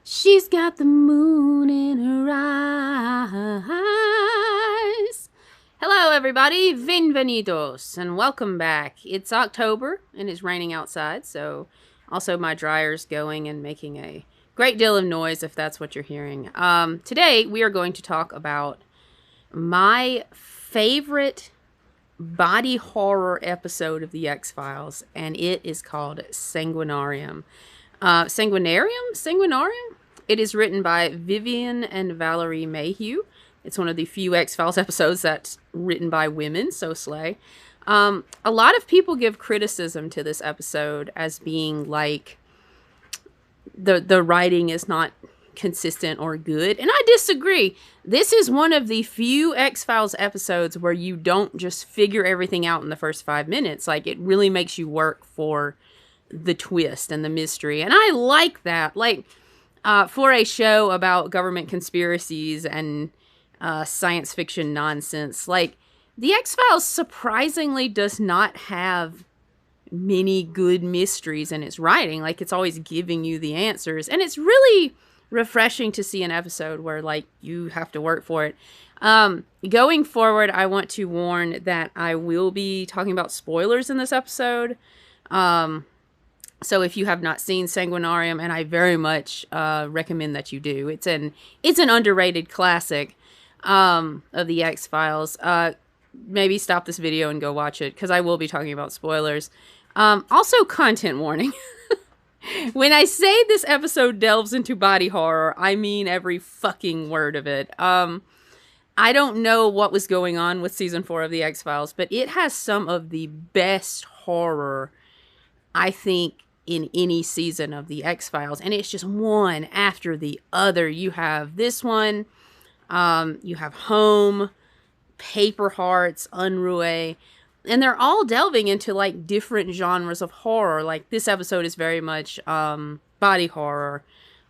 She's got the moon in her eyes. Hello, everybody. Bienvenidos, and welcome back. It's October, and it's raining outside, so also my dryer's going and making a great deal of noise if that's what you're hearing. Today, we are going to talk about my favorite body horror episode of The X-Files, and it is called Sanguinarium. Sanguinarium? It is written by Vivian and Valerie Mayhew. It's one of the few X-Files episodes that's written by women, so slay. A lot of people give criticism to this episode as being like the writing is not consistent or good, and I disagree. This is one of the few X-Files episodes where you don't just figure everything out in the first 5 minutes. Like, it really makes you work for the twist and the mystery, and I like that. Like, for a show about government conspiracies and science fiction nonsense, like, the X-Files surprisingly does not have many good mysteries in its writing. Like, it's always giving you the answers, and it's really refreshing to see an episode where, like, you have to work for it. Going forward, I want to warn that I will be talking about spoilers in this episode. So if you have not seen Sanguinarium, and I very much recommend that you do, it's an underrated classic of the X-Files. Maybe stop this video and go watch it, because I will be talking about spoilers. Also, content warning. When I say this episode delves into body horror, I mean every fucking word of it. I don't know what was going on with season 4 of The X-Files, but it has some of the best horror, I think, in any season of The X-Files. And it's just one after the other. You have this one, you have Home, Paper Hearts, Unruhe, and they're all delving into, like, different genres of horror. Like, this episode is very much body horror.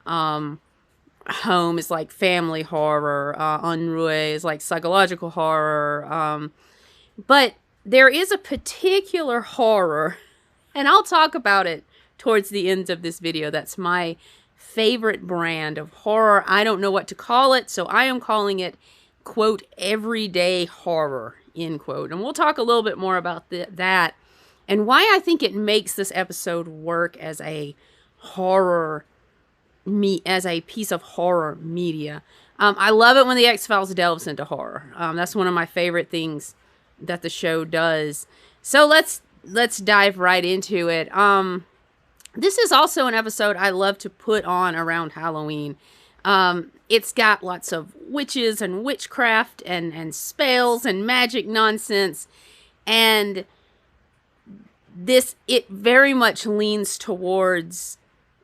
Home is like family horror. Unruhe is like psychological horror. But there is a particular horror, and I'll talk about it towards the end of this video, that's my favorite brand of horror. I don't know what to call it, so I am calling it, quote, everyday horror, end quote. And we'll talk a little bit more about that and why I think it makes this episode work as a as a piece of horror media. I love it when the X-Files delves into horror. That's one of my favorite things that the show does. So let's dive right into it. This is also an episode I love to put on around Halloween. It's got lots of witches and witchcraft and spells and magic nonsense. And it very much leans towards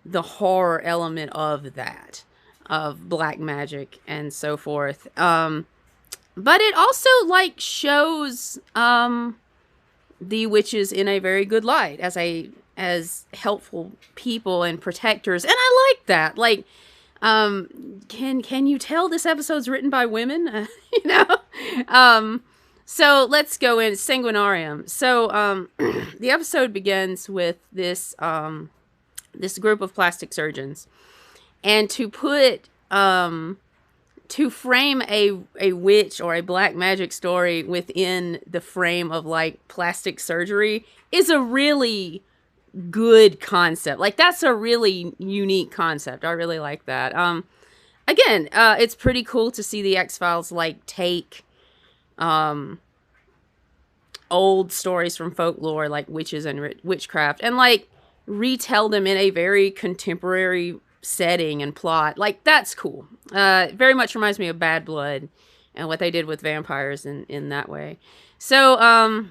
the horror element of that, of black magic and so forth. But it also, like, shows the witches in a very good light as helpful people and protectors, and I like that. Like, can you tell this episode's written by women? So let's go in Sanguinarium. So the episode begins with this group of plastic surgeons, and to frame a witch or a black magic story within the frame of, like, plastic surgery is a really good concept. Like, that's a really unique concept. I really like that. Again, it's pretty cool to see the X-Files, like, take old stories from folklore, like witches and witchcraft, and, like, retell them in a very contemporary setting and plot. Like, that's cool. Very much reminds me of Bad Blood and what they did with vampires in that way. So,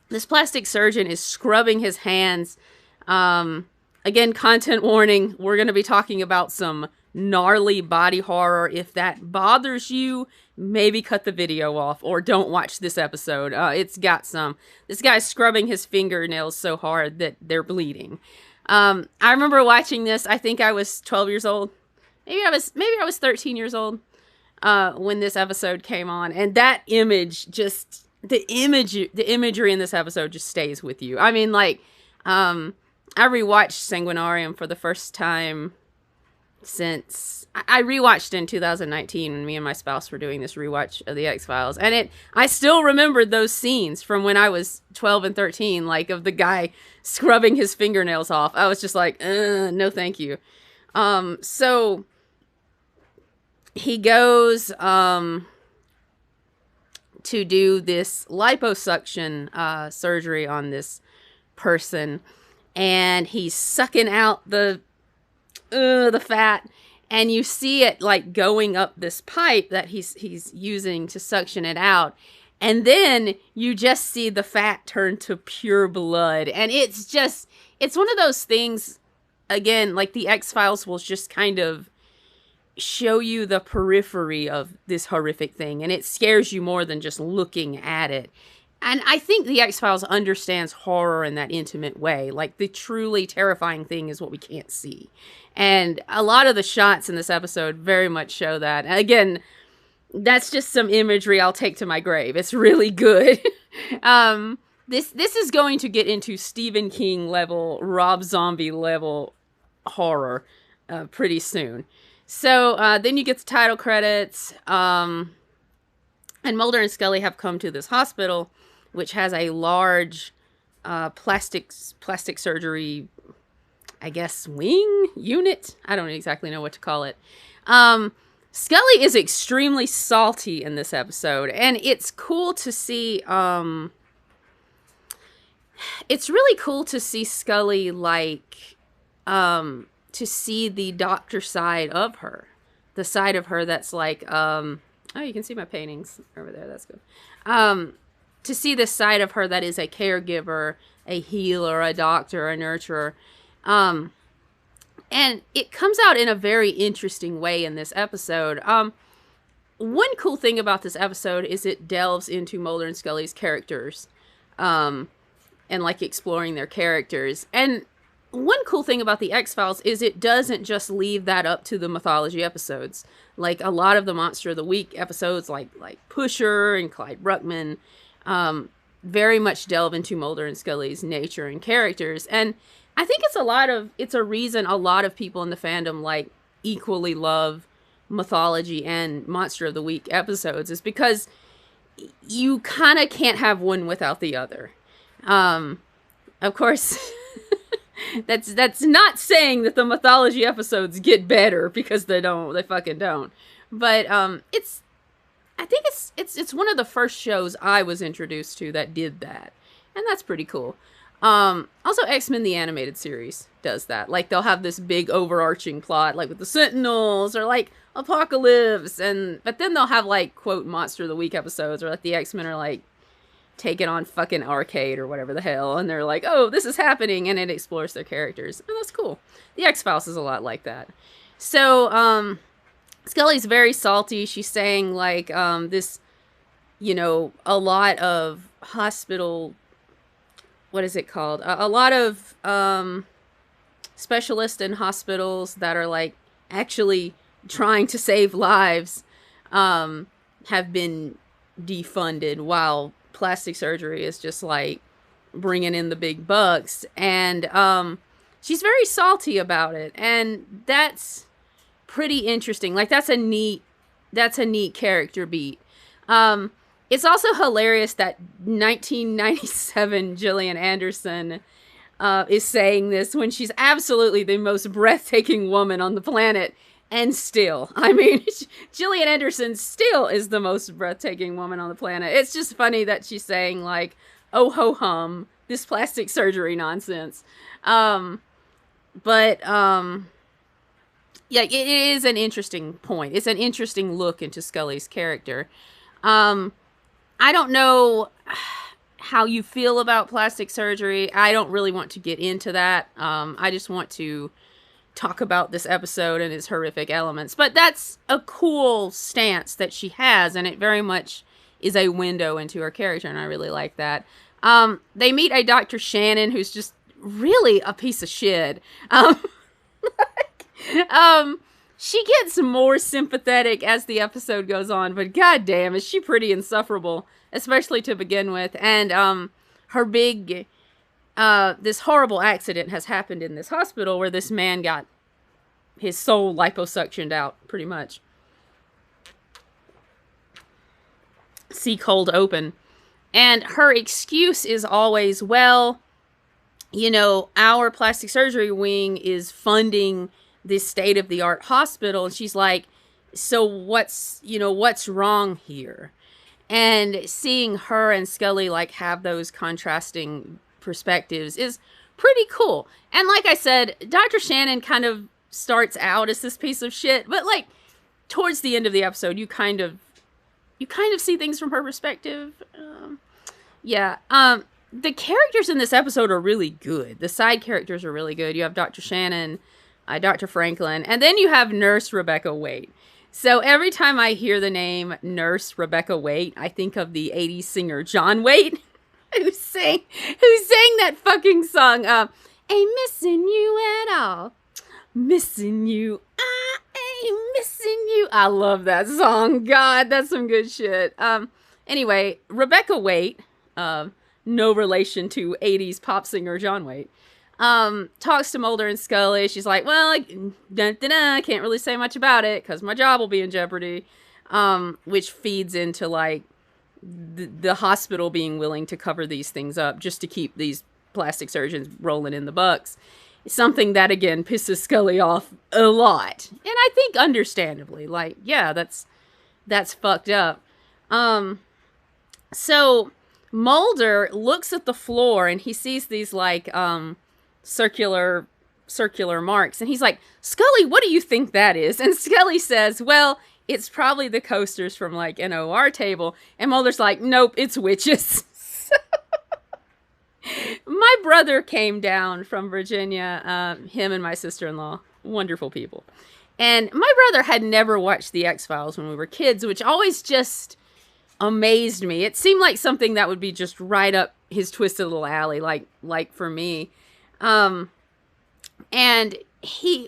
this plastic surgeon is scrubbing his hands. Again, content warning, we're going to be talking about some gnarly body horror. If that bothers you, maybe cut the video off or don't watch this episode. It's got some. This guy's scrubbing his fingernails so hard that they're bleeding. I remember watching this. I think I was 12 years old. Maybe I was 13 years old when this episode came on, and that image just the imagery in this episode just stays with you. I mean, like, I rewatched Sanguinarium for the first time since I rewatched in 2019 when me and my spouse were doing this rewatch of the X-Files, and I still remembered those scenes from when I was 12 and 13, like of the guy scrubbing his fingernails off. I was just like, no thank you. So he goes to do this liposuction surgery on this person, and he's sucking out the fat, and you see it like going up this pipe that he's using to suction it out, and then you just see the fat turn to pure blood, and it's one of those things, again, like the X-Files will just kind of show you the periphery of this horrific thing, and it scares you more than just looking at it. And I think the X-Files understands horror in that intimate way. Like, the truly terrifying thing is what we can't see. And a lot of the shots in this episode very much show that. And again, that's just some imagery I'll take to my grave. It's really good. This is going to get into Stephen King level, Rob Zombie level horror pretty soon. So then you get the title credits, and Mulder and Scully have come to this hospital, which has a large plastic surgery, I guess, wing unit. I don't exactly know what to call it. Scully is extremely salty in this episode, and it's cool to see. It's really cool to see Scully like. To see the doctor side of her. The side of her that's like, oh, you can see my paintings over there. That's good. To see this side of her that is a caregiver, a healer, a doctor, a nurturer. And it comes out in a very interesting way in this episode. One cool thing about this episode is it delves into Mulder and Scully's characters. And like exploring their characters. And one cool thing about the X-Files is it doesn't just leave that up to the mythology episodes. Like a lot of the Monster of the Week episodes, like Pusher and Clyde Bruckman, very much delve into Mulder and Scully's nature and characters. And I think it's a reason a lot of people in the fandom like equally love mythology and Monster of the Week episodes, is because you kind of can't have one without the other. Of course. That's not saying that the mythology episodes get better, because they fucking don't. But I think it's one of the first shows I was introduced to that did that, and that's pretty cool. Also, X-Men the animated series does that. Like, they'll have this big overarching plot, like with the Sentinels or like Apocalypse, but then they'll have like quote Monster of the Week episodes, or like the X-Men are like taking on fucking Arcade or whatever the hell, and they're like, oh, this is happening, and it explores their characters, and that's cool. The X-Files is a lot like that. So Scully's very salty. She's saying like this, a lot of hospital, what is it called, a lot of specialists in hospitals that are like actually trying to save lives have been defunded, while plastic surgery is just like bringing in the big bucks. And she's very salty about it, and that's pretty interesting. Like, that's a neat character beat. It's also hilarious that 1997 Gillian Anderson is saying this when she's absolutely the most breathtaking woman on the planet. And still, I mean, Gillian Anderson still is the most breathtaking woman on the planet. It's just funny that she's saying, like, oh ho hum, this plastic surgery nonsense. Yeah, it is an interesting point. It's an interesting look into Scully's character. I don't know how you feel about plastic surgery. I don't really want to get into that. I just want to talk about this episode and its horrific elements. But that's a cool stance that she has, and it very much is a window into her character, and I really like that. They meet a Dr. Shannon who's just really a piece of shit. She gets more sympathetic as the episode goes on, but goddamn, is she pretty insufferable, especially to begin with. And her big this horrible accident has happened in this hospital where this man got his soul liposuctioned out, pretty much. See cold open. And her excuse is always, well, you know, our plastic surgery wing is funding this state-of-the-art hospital. And she's like, so what's wrong here? And seeing her and Scully, like, have those contrasting perspectives is pretty cool. And like I said, Dr. Shannon kind of starts out as this piece of shit, but, like, towards the end of the episode, you kind of see things from her perspective. The characters in this episode are really good. The side characters are really good. You have Dr. Shannon, Dr. Franklin, and then you have Nurse Rebecca Waite. So every time I hear the name Nurse Rebecca Waite, I think of the 80s singer John Waite, who sang that fucking song, Ain't Missing You at All. Missing you, I ain't missing you. I love that song. God, that's some good shit. Anyway, Rebecca Waite, no relation to 80s pop singer John Waite, talks to Mulder and Scully. She's like, well, I can't really say much about it because my job will be in jeopardy, which feeds into, like, the hospital being willing to cover these things up just to keep these plastic surgeons rolling in the bucks. Something that, again, pisses Scully off a lot. And I think understandably. Like, yeah, that's fucked up. So Mulder looks at the floor and he sees these, like, circular marks. And he's like, Scully, what do you think that is? And Scully says, well, it's probably the coasters from, like, an OR table. And Mulder's like, nope, it's witches. My brother came down from Virginia, him and my sister-in-law, wonderful people. And my brother had never watched The X-Files when we were kids, which always just amazed me. It seemed like something that would be just right up his twisted little alley, like for me. And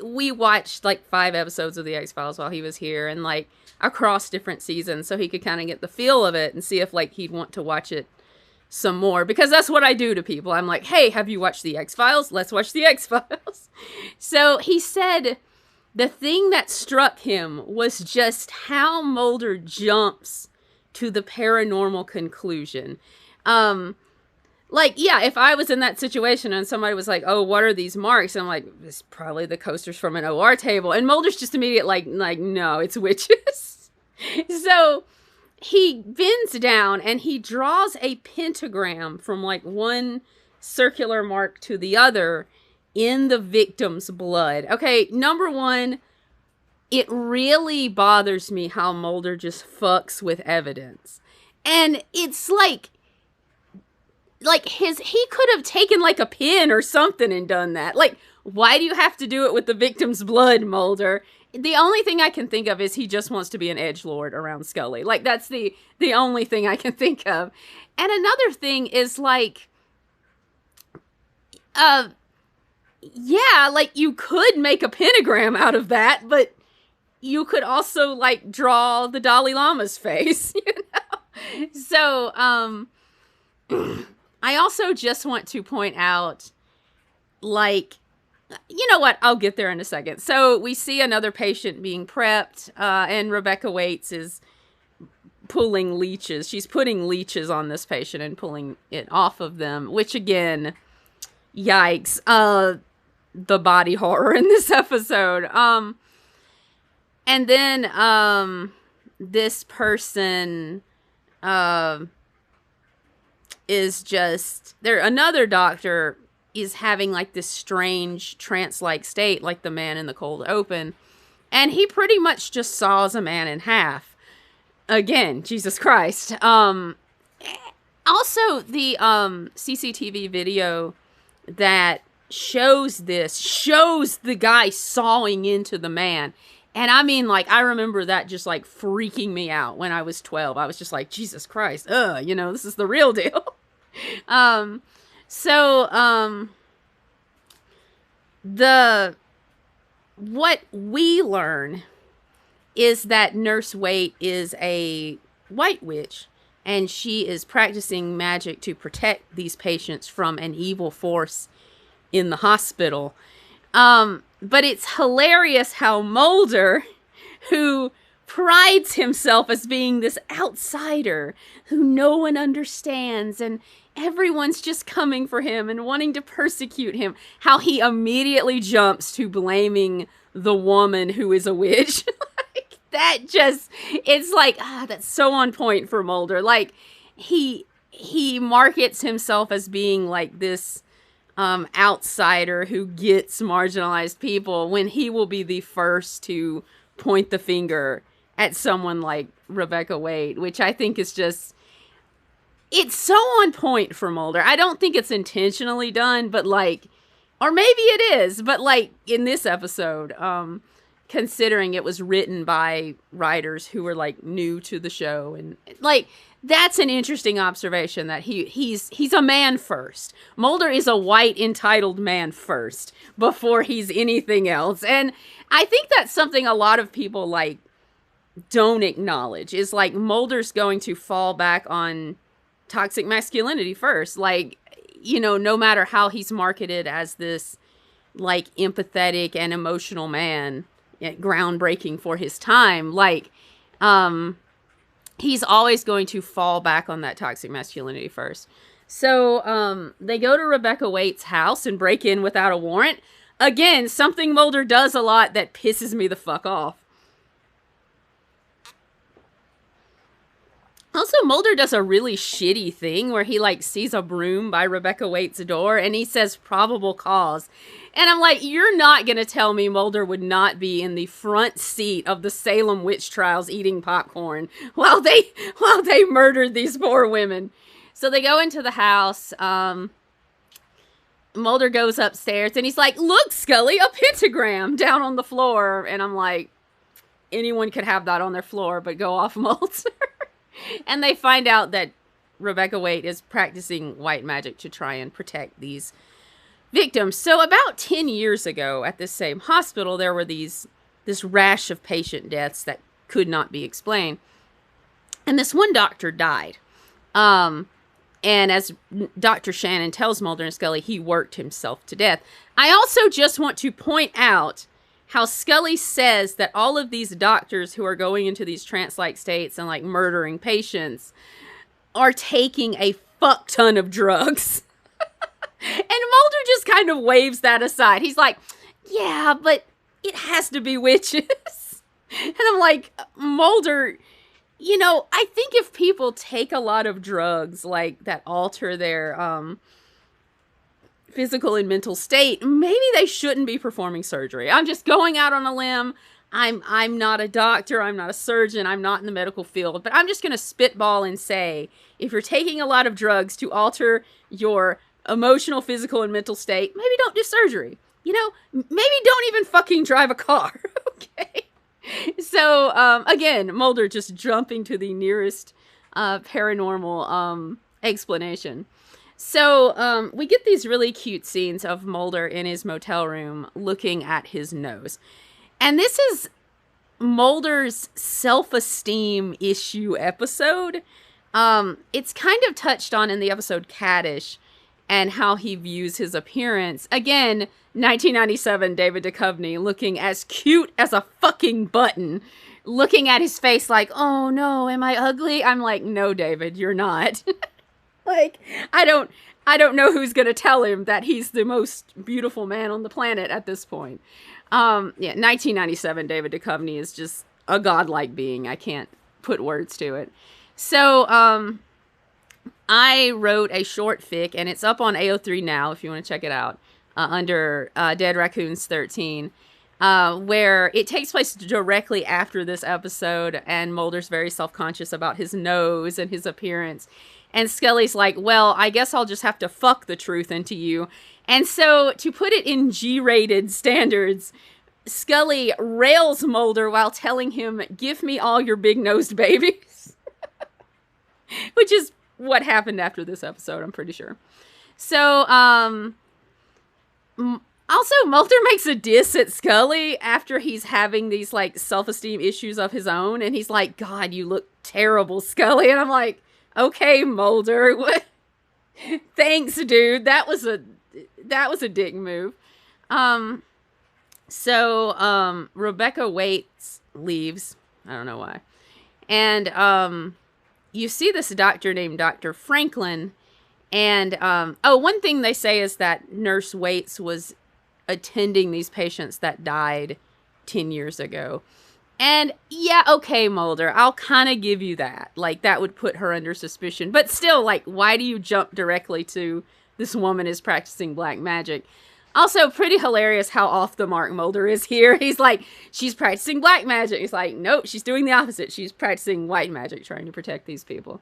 we watched like 5 episodes of The X-Files while he was here, and like across different seasons, so he could kind of get the feel of it and see if like he'd want to watch it some more, because that's what I do to people. I'm like, hey, have you watched The X-Files? Let's watch The X-Files. So he said the thing that struck him was just how Mulder jumps to the paranormal conclusion. Like, yeah, if I was in that situation and somebody was like, oh, what are these marks? I'm like, it's probably the coasters from an OR table. And Mulder's just immediately like, no, it's witches. So he bends down and he draws a pentagram from like one circular mark to the other in the victim's blood. Okay, number one, it really bothers me how Mulder just fucks with evidence. And it's like he could have taken like a pen or something and done that. Like, why do you have to do it with the victim's blood, Mulder? The only thing I can think of is he just wants to be an edgelord around Scully. Like, that's the only thing I can think of. And another thing is, like, yeah, like, you could make a pentagram out of that, but you could also, like, draw the Dalai Lama's face, you know? So, I also just want to point out, like, you know what? I'll get there in a second. So we see another patient being prepped, and Rebecca Waite is pulling leeches. She's putting leeches on this patient and pulling it off of them, which again, yikes. The body horror in this episode. And then this person is just there. Another doctor is having like this strange trance-like state, like the man in the cold open, and he pretty much just saws a man in half. Again, Jesus Christ. Also, the CCTV video that shows the guy sawing into the man. And I mean, like, I remember that just like freaking me out when I was 12. I was just like, Jesus Christ, you know, this is the real deal. What we learn is that Nurse Waite is a white witch, and she is practicing magic to protect these patients from an evil force in the hospital. But it's hilarious how Mulder, who prides himself as being this outsider who no one understands and everyone's just coming for him and wanting to persecute him, how he immediately jumps to blaming the woman who is a witch. Like, that just, it's like, that's so on point for Mulder. Like, he markets himself as being like this outsider who gets marginalized people when he will be the first to point the finger at someone like Rebecca Wade, which I think is just, it's so on point for Mulder. I don't think it's intentionally done, but like, or maybe it is, but like in this episode, considering it was written by writers who were like new to the show, and like, that's an interesting observation that he's a man first. Mulder is a white entitled man first before he's anything else. And I think that's something a lot of people like don't acknowledge, is like Mulder's going to fall back on toxic masculinity first. Like, you know, no matter how he's marketed as this like empathetic and emotional man, groundbreaking for his time, like, he's always going to fall back on that toxic masculinity first. So they go to Rebecca Waite's house and break in without a warrant. Again, something Mulder does a lot that pisses me the fuck off. Also, Mulder does a really shitty thing where he like sees a broom by Rebecca Waite's door and he says probable cause. And I'm like, you're not going to tell me Mulder would not be in the front seat of the Salem witch trials eating popcorn while they murdered these poor women. So they go into the house. Mulder goes upstairs and he's like, look, Scully, a pentagram down on the floor. And I'm like, anyone could have that on their floor, but go off, Mulder. And they find out that Rebecca Waite is practicing white magic to try and protect these victims. So about 10 years ago at this same hospital, there were this rash of patient deaths that could not be explained. And this one doctor died. And as Dr. Shannon tells Mulder and Scully, he worked himself to death. I also just want to point out how Scully says that all of these doctors who are going into these trance-like states and like murdering patients are taking a fuck ton of drugs. And Mulder just kind of waves that aside. He's like, yeah, but it has to be witches. And I'm like, Mulder, you know, I think if people take a lot of drugs like that alter their physical and mental state, maybe they shouldn't be performing surgery. I'm just going out on a limb. I'm not a doctor. I'm not a surgeon. I'm not in the medical field. But I'm just going to spitball and say, if you're taking a lot of drugs to alter your emotional, physical, and mental state, maybe don't do surgery. You know, maybe don't even fucking drive a car. Okay? So, again, Mulder just jumping to the nearest paranormal explanation. So, we get these really cute scenes of Mulder in his motel room looking at his nose. And this is Mulder's self-esteem issue episode. It's kind of touched on in the episode Caddish and how he views his appearance. Again, 1997 David Duchovny looking as cute as a fucking button, looking at his face like, oh no, am I ugly? I'm like, no, David, you're not. Like, I don't know who's going to tell him that he's the most beautiful man on the planet at this point. 1997 David Duchovny is just a godlike being. I can't put words to it. So, I wrote a short fic, and it's up on AO3 now if you want to check it out, under Dead Raccoons 13, where it takes place directly after this episode, and Mulder's very self-conscious about his nose and his appearance. And Scully's like, well, I guess I'll just have to fuck the truth into you. And so, to put it in G-rated standards, Scully rails Mulder while telling him, give me all your big-nosed babies. Which is what happened after this episode, I'm pretty sure. So, also, Mulder makes a diss at Scully after he's having these, like, self-esteem issues of his own. And he's like, God, you look terrible, Scully. And I'm like, okay, Mulder. What? Thanks, dude. That was a dick move. So, Rebecca Waits leaves. I don't know why. And, you see this doctor named Dr. Franklin. And, one thing they say is that Nurse Waits was attending these patients that died 10 years ago. And yeah, okay, Mulder, I'll kind of give you that. Like, that would put her under suspicion. But still, like, why do you jump directly to this woman is practicing black magic? Also, pretty hilarious how off the mark Mulder is here. He's like, she's practicing black magic. He's like, nope, she's doing the opposite. She's practicing white magic, trying to protect these people.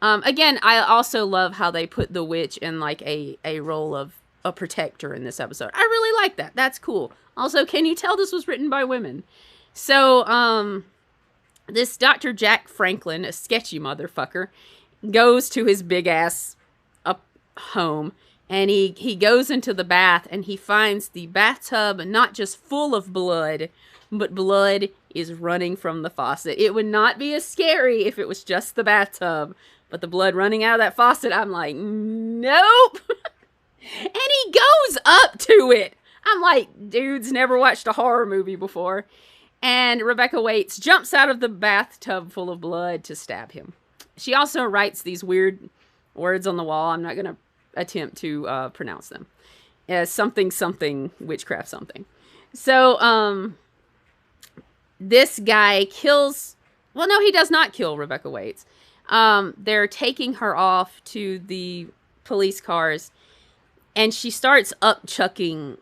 Again, I also love how they put the witch in, like, a role of a protector in this episode. I really like that. That's cool. Also, can you tell this was written by women? So, this Dr. Jack Franklin, a sketchy motherfucker, goes to his big-ass home, and he goes into the bath, and he finds the bathtub not just full of blood, but blood is running from the faucet. It would not be as scary if it was just the bathtub, but the blood running out of that faucet, I'm like, nope! And he goes up to it! I'm like, dude's never watched a horror movie before. And Rebecca Waits jumps out of the bathtub full of blood to stab him. She also writes these weird words on the wall. I'm not going to attempt to pronounce them. Something, something, witchcraft, something. So, this guy kills... Well, no, he does not kill Rebecca Waits. They're taking her off to the police cars, and she starts upchucking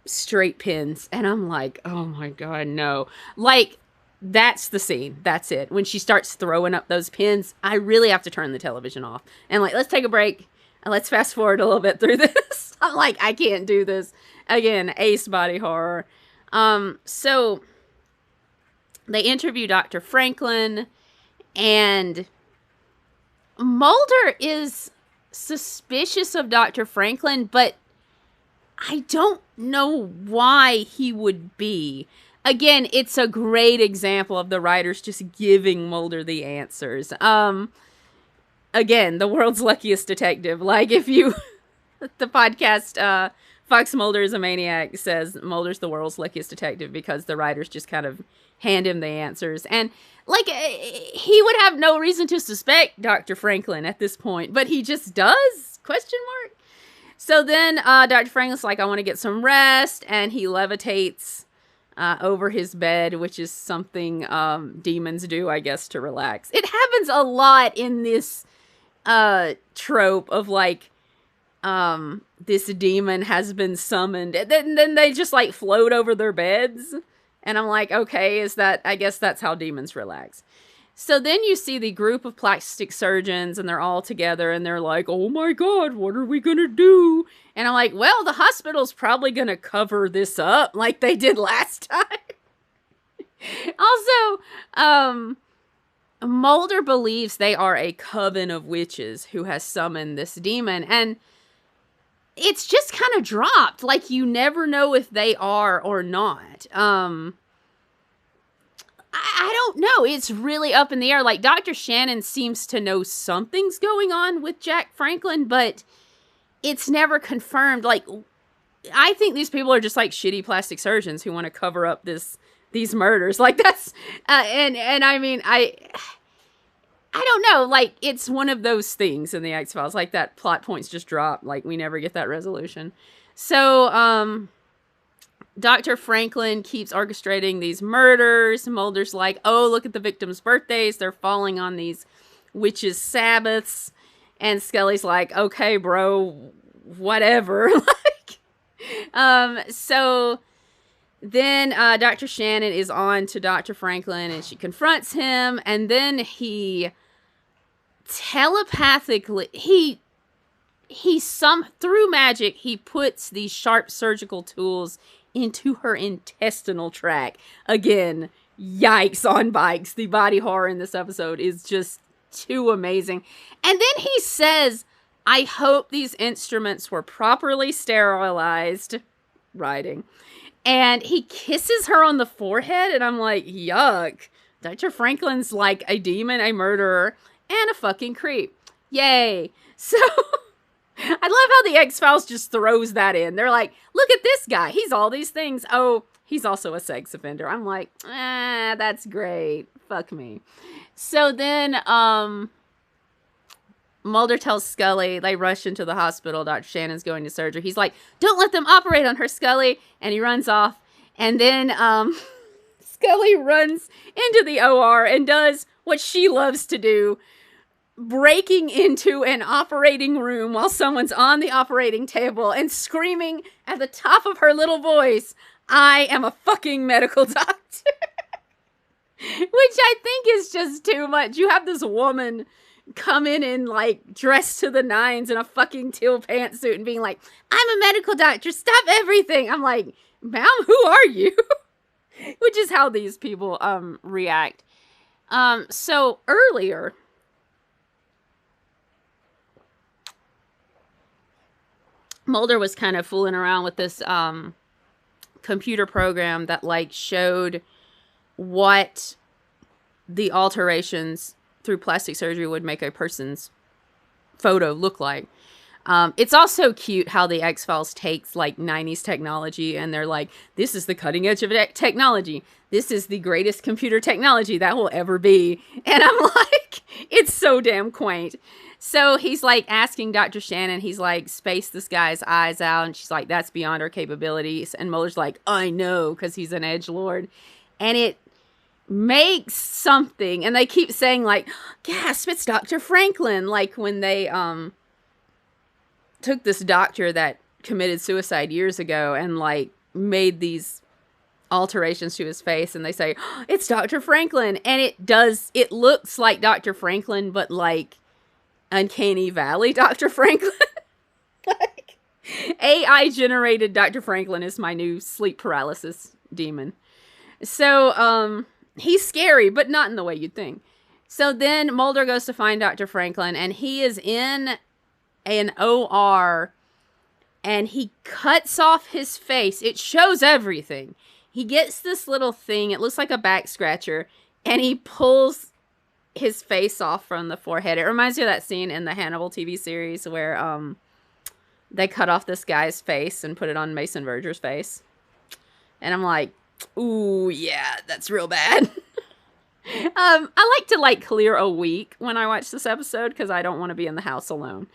straight pins, and I'm like, oh my god, no. Like, that's the scene. That's it. When she starts throwing up those pins, I really have to turn the television off. And like, let's take a break, and let's fast forward a little bit through this. I'm like, I can't do this. Again, ace body horror. So, they interview Dr. Franklin, and Mulder is suspicious of Dr. Franklin, but I don't know why he would be. Again, it's a great example of the writers just giving Mulder the answers. Again, the world's luckiest detective. Like, if you... the podcast, Fox Mulder is a Maniac says Mulder's the world's luckiest detective because the writers just kind of hand him the answers. And, like, he would have no reason to suspect Dr. Franklin at this point, but he just does? Question mark? So then Dr. Franklin's like, I want to get some rest, and he levitates over his bed, which is something demons do, I guess, to relax. It happens a lot in this trope of, like, this demon has been summoned, and then they just, like, float over their beds, and I'm like, okay, I guess that's how demons relax. So then you see the group of plastic surgeons, and they're all together, and they're like, oh my god, what are we gonna do? And I'm like, well, the hospital's probably gonna cover this up like they did last time. Also, Mulder believes they are a coven of witches who has summoned this demon, and it's just kind of dropped. Like, you never know if they are or not. I don't know. It's really up in the air. Like, Dr. Shannon seems to know something's going on with Jack Franklin, but it's never confirmed. Like, I think these people are just, like, shitty plastic surgeons who want to cover up these murders. Like, that's, and I mean, I don't know. Like, it's one of those things in the X-Files. Like, that plot points just drop. Like, we never get that resolution. So, Dr. Franklin keeps orchestrating these murders. Mulder's like, oh, look at the victims' birthdays. They're falling on these witches' Sabbaths. And Scully's like, okay, bro, whatever. So then Dr. Shannon is on to Dr. Franklin, and she confronts him. And then he telepathically, through magic, he puts these sharp surgical tools into her intestinal tract. Again, yikes on bikes. The body horror in this episode is just too amazing. And then he says, I hope these instruments were properly sterilized. Writing. And he kisses her on the forehead, and I'm like, yuck. Dr. Franklin's like a demon, a murderer, and a fucking creep. Yay. So... I love how the X-Files just throws that in. They're like, look at this guy. He's all these things. Oh, He's also a sex offender. I'm like, that's great. Fuck me. So then, Mulder tells Scully, they rush into the hospital. Dr. Shannon's going to surgery. He's like, don't let them operate on her, Scully. And he runs off. And then Scully runs into the OR and does what she loves to do, breaking into an operating room while someone's on the operating table and screaming at the top of her little voice, I am a fucking medical doctor. Which I think is just too much. You have this woman come in like dressed to the nines in a fucking teal pantsuit and being like, I'm a medical doctor, stop everything. I'm like, ma'am, who are you? Which is how these people react. So earlier, Mulder was kind of fooling around with this computer program that like showed what the alterations through plastic surgery would make a person's photo look like. It's also cute how the X-Files takes like 90s technology and they're like, this is the cutting edge of technology. This is the greatest computer technology that will ever be. And I'm like, it's so damn quaint. So he's like asking Dr. Shannon, he's like, space this guy's eyes out. And she's like, that's beyond our capabilities. And Mulder's like, I know, because he's an edgelord. And it makes something. And they keep saying like, gasp, it's Dr. Franklin. Like when they took this doctor that committed suicide years ago and like made these alterations to his face. And they say, oh, it's Dr. Franklin. And it looks like Dr. Franklin, but like Uncanny Valley Dr. Franklin. Like, AI generated Dr. Franklin is my new sleep paralysis demon. So he's scary, but not in the way you'd think. So then Mulder goes to find Dr. Franklin, and he is in an OR, and he cuts off his face. It shows everything. He gets this little thing, it looks like a back scratcher, and he pulls his face off from the forehead. It reminds me of that scene in the Hannibal TV series where they cut off this guy's face and put it on Mason Verger's face. And I'm like, ooh, yeah, that's real bad. I like to like clear a week when I watch this episode because I don't want to be in the house alone.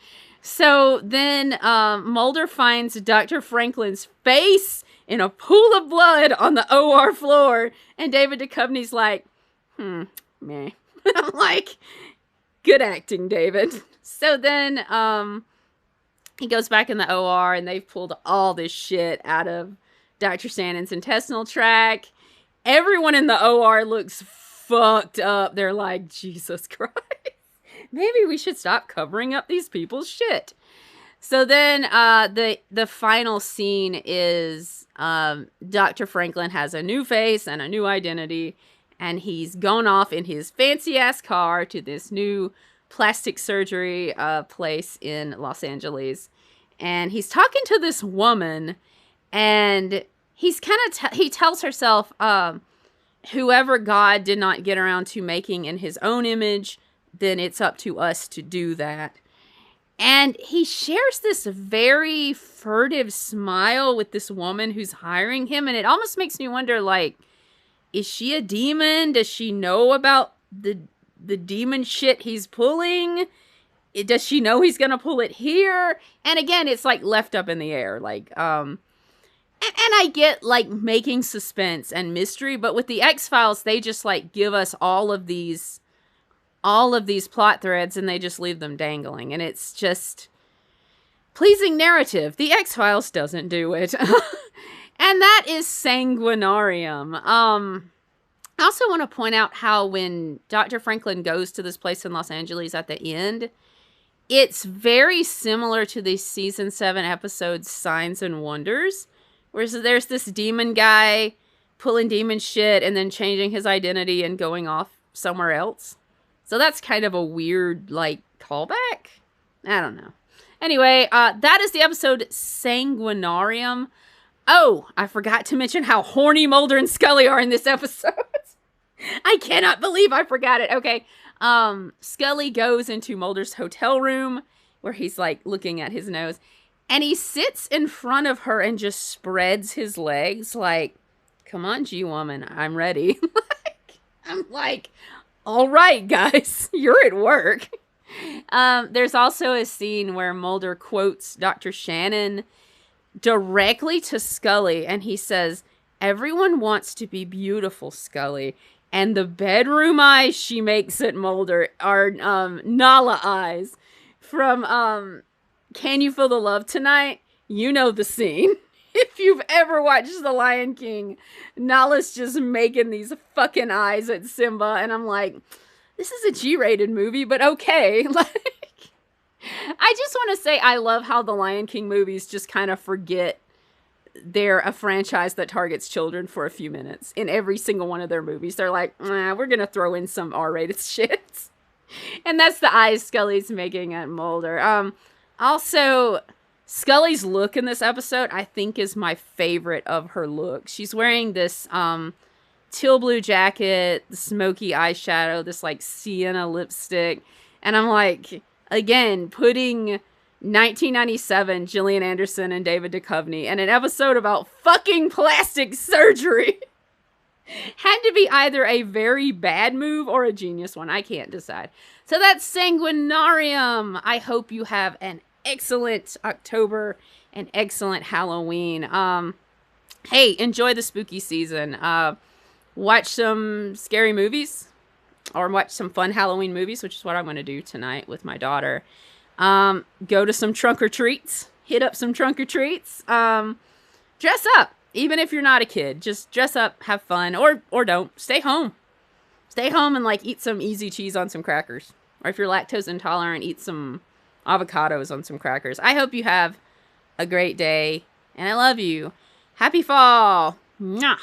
So then Mulder finds Dr. Franklin's face in a pool of blood on the OR floor. And David Duchovny's like, meh. I'm like, good acting, David. So then he goes back in the OR and they've pulled all this shit out of Dr. Shannon's intestinal tract. Everyone in the OR looks fucked up. They're like, Jesus Christ. Maybe we should stop covering up these people's shit. So then the final scene is Dr. Franklin has a new face and a new identity. And he's gone off in his fancy-ass car to this new plastic surgery place in Los Angeles. And he's talking to this woman, and he's kind of he tells herself, whoever God did not get around to making in his own image, then it's up to us to do that. And he shares this very furtive smile with this woman who's hiring him, and it almost makes me wonder, like, is she a demon? Does she know about the demon shit he's pulling? Does she know he's gonna pull it here? And again, it's like left up in the air. Like, and I get like making suspense and mystery, but with the X-Files, they just like give us all of these plot threads and they just leave them dangling. And it's just pleasing narrative. The X-Files doesn't do it. And that is Sanguinarium. I also want to point out how when Dr. Franklin goes to this place in Los Angeles at the end, it's very similar to the season 7 episode Signs and Wonders, where there's this demon guy pulling demon shit and then changing his identity and going off somewhere else. So that's kind of a weird, like, callback. I don't know. Anyway, that is the episode Sanguinarium. Oh, I forgot to mention how horny Mulder and Scully are in this episode. I cannot believe I forgot it. Okay. Scully goes into Mulder's hotel room where he's like looking at his nose, and he sits in front of her and just spreads his legs like, come on, G-Woman, I'm ready. I'm like, all right, guys, you're at work. There's also a scene where Mulder quotes Dr. Shannon directly to Scully, and he says, everyone wants to be beautiful, Scully. And the bedroom eyes she makes at Mulder are Nala eyes from Can You Feel the Love Tonight? You know the scene. If you've ever watched The Lion King, Nala's just making these fucking eyes at Simba, and I'm like, this is a G-rated movie, but okay. Like, I just want to say I love how the Lion King movies just kind of forget they're a franchise that targets children for a few minutes. In every single one of their movies, they're like, we're going to throw in some R-rated shit. And that's the eyes Scully's making at Mulder. Also, Scully's look in this episode, I think, is my favorite of her look. She's wearing this teal blue jacket, the smoky eyeshadow, this like sienna lipstick. And I'm like, again, putting 1997 Gillian Anderson and David Duchovny in an episode about fucking plastic surgery had to be either a very bad move or a genius one. I can't decide. So that's Sanguinarium. I hope you have an excellent October and excellent Halloween. Hey, enjoy the spooky season. Watch some scary movies or watch some fun Halloween movies, which is what I'm going to do tonight with my daughter. Go to some trunk or treats. Hit up some trunk or treats. Dress up. Even if you're not a kid, just dress up, have fun, or don't. Stay home. Stay home and like eat some easy cheese on some crackers. Or if you're lactose intolerant, eat some avocados on some crackers. I hope you have a great day, and I love you. Happy fall. Mwah.